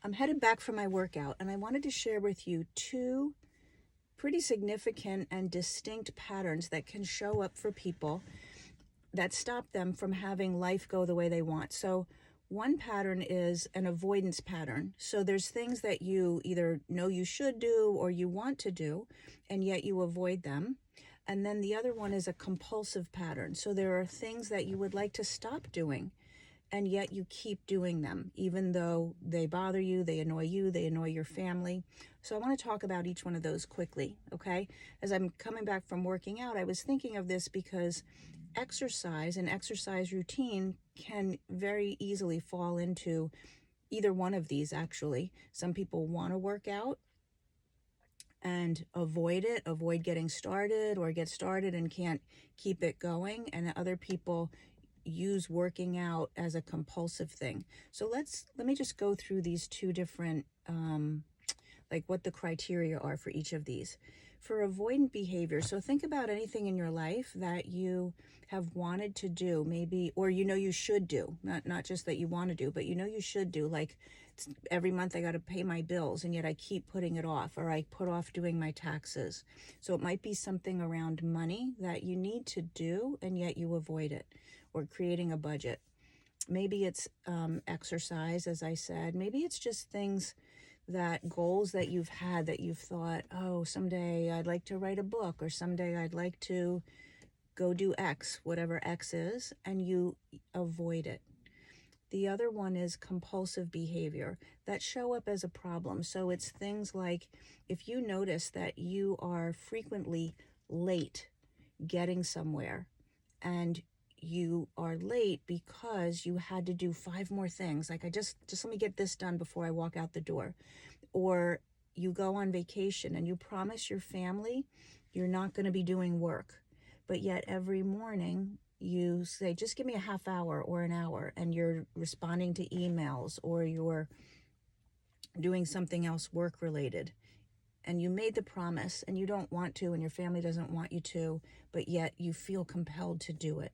I'm headed back from my workout, and I wanted to share with you two pretty significant and distinct patterns that can show up for people that stop them from having life go the way they want. So one pattern is an avoidance pattern. So there's things that you either know you should do or you want to do, and yet you avoid them. And then the other one is a compulsive pattern. So there are things that you would like to stop doing, and yet you keep doing them, even though they bother you, they annoy your family. So I want to talk about each one of those quickly, okay? As I'm coming back from working out, I was thinking of this because exercise and exercise routine can very easily fall into either one of these, actually. Some people want to work out and avoid getting started, or get started and can't keep it going. And other people use working out as a compulsive thing. So let me just go through these two different, like what the criteria are for each of these. For avoidant behavior, so think about anything in your life that you have wanted to do, maybe, or you should do, not just that you want to do, but you should do, like every month I got to pay my bills and yet I keep putting it off, or I put off doing my taxes. So it might be something around money that you need to do and yet you avoid it, or creating a budget. Maybe it's exercise, as I said. Maybe it's just things, that goals that you've had, that you've thought, oh, someday I'd like to write a book, or someday I'd like to go do X, whatever X is, and you avoid it. The other one is compulsive behavior that show up as a problem. So it's things like if you notice that you are frequently late getting somewhere, and you are late because you had to do 5 more things, like I just let me get this done before I walk out the door. Or you go on vacation and you promise your family you're not going to be doing work, but yet every morning you say, just give me a half hour or an hour, and you're responding to emails, or you're doing something else work related, and you made the promise and you don't want to, and your family doesn't want you to, but yet you feel compelled to do it.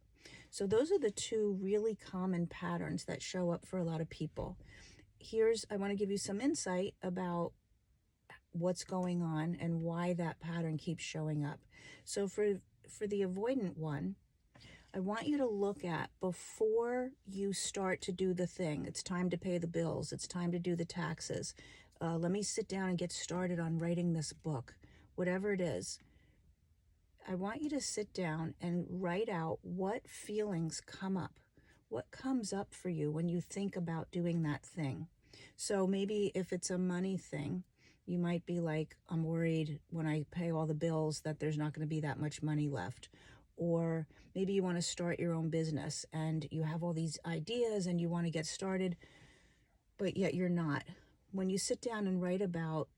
So those are the two really common patterns that show up for a lot of people. I want to give you some insight about what's going on and why that pattern keeps showing up. So for the avoidant one, I want you to look at, before you start to do the thing, it's time to pay the bills, it's time to do the taxes, let me sit down and get started on writing this book, whatever it is. I want you to sit down and write out what feelings come up. What comes up for you when you think about doing that thing? So maybe if it's a money thing, you might be like, I'm worried when I pay all the bills that there's not going to be that much money left. Or maybe you want to start your own business and you have all these ideas and you want to get started, but yet you're not. When you sit down and write about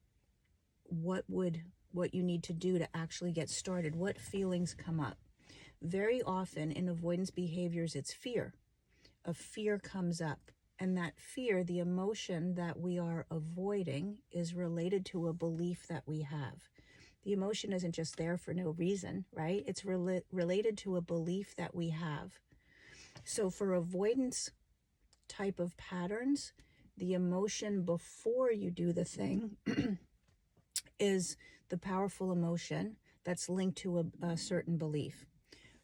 what you need to do to actually get started, what feelings come up? Very often in avoidance behaviors, it's fear. A fear comes up, and that fear, the emotion that we are avoiding, is related to a belief that we have. The emotion isn't just there for no reason, right? It's related to a belief that we have. So for avoidance type of patterns, the emotion before you do the thing is the powerful emotion that's linked to a certain belief.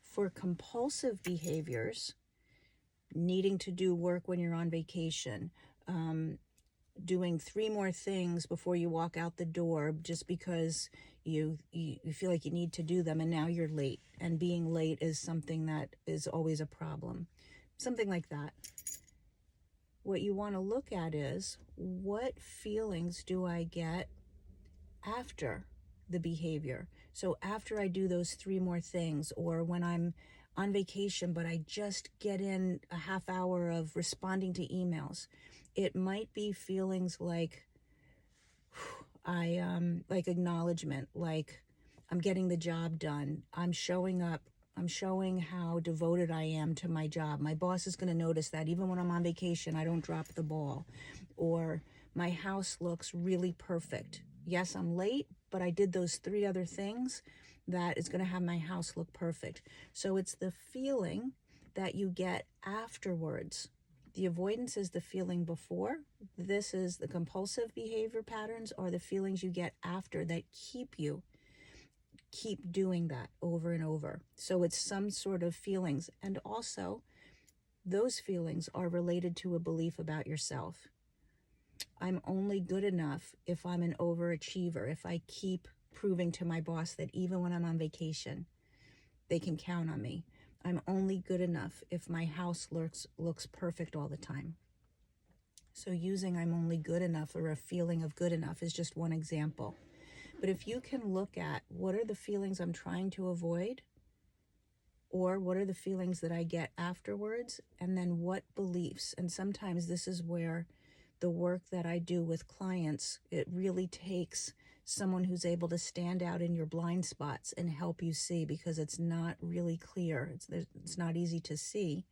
For compulsive behaviors, needing to do work when you're on vacation, doing 3 more things before you walk out the door just because you feel like you need to do them, and now you're late, and being late is something that is always a problem, something like that. What you want to look at is, what feelings do I get after the behavior? So after I do those 3 more things, or when I'm on vacation but I just get in a half hour of responding to emails, it might be feelings like like acknowledgement, like I'm getting the job done, I'm showing up, I'm showing how devoted I am to my job. My boss is going to notice that even when I'm on vacation, I don't drop the ball. Or my house looks really perfect. Yes, I'm late, but I did those 3 other things that is going to have my house look perfect. So it's the feeling that you get afterwards, The avoidance is the feeling before. This is the compulsive behavior patterns, or the feelings you get after that keep doing that over and over. So it's some sort of feelings. And also, those feelings are related to a belief about yourself. I'm only good enough if I'm an overachiever, if I keep proving to my boss that even when I'm on vacation, they can count on me. I'm only good enough if my house looks perfect all the time. So using I'm only good enough, or a feeling of good enough, is just one example. But if you can look at what are the feelings I'm trying to avoid, or what are the feelings that I get afterwards, and then what beliefs, and sometimes this is where the work that I do with clients, it really takes someone who's able to stand out in your blind spots and help you see, because it's not really clear. It's not easy to see.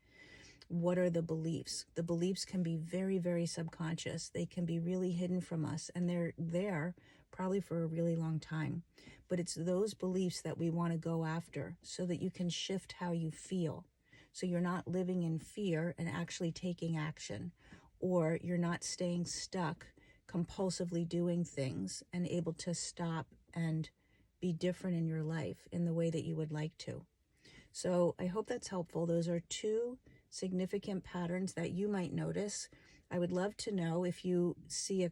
What are the beliefs? The beliefs can be very, very subconscious. They can be really hidden from us, and they're there probably for a really long time. But it's those beliefs that we want to go after so that you can shift how you feel. So you're not living in fear and actually taking action, or you're not staying stuck compulsively doing things and able to stop and be different in your life in the way that you would like to. So I hope that's helpful. Those are two significant patterns that you might notice. I would love to know if you see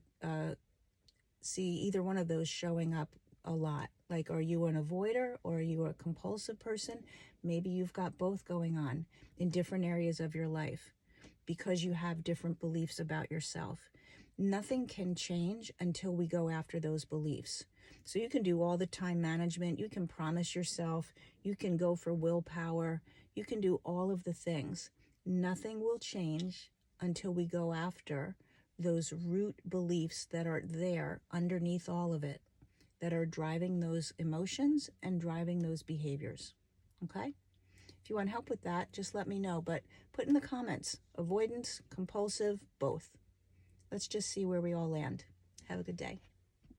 either one of those showing up a lot. Like, are you an avoider or are you a compulsive person? Maybe you've got both going on in different areas of your life because you have different beliefs about yourself. Nothing can change until we go after those beliefs. So you can do all the time management, you can promise yourself, you can go for willpower, you can do all of the things. Nothing will change until we go after those root beliefs that are there underneath all of it, that are driving those emotions and driving those behaviors. Okay? If you want help with that, just let me know. But put in the comments, avoidance, compulsive, both. Let's just see where we all land. Have a good day.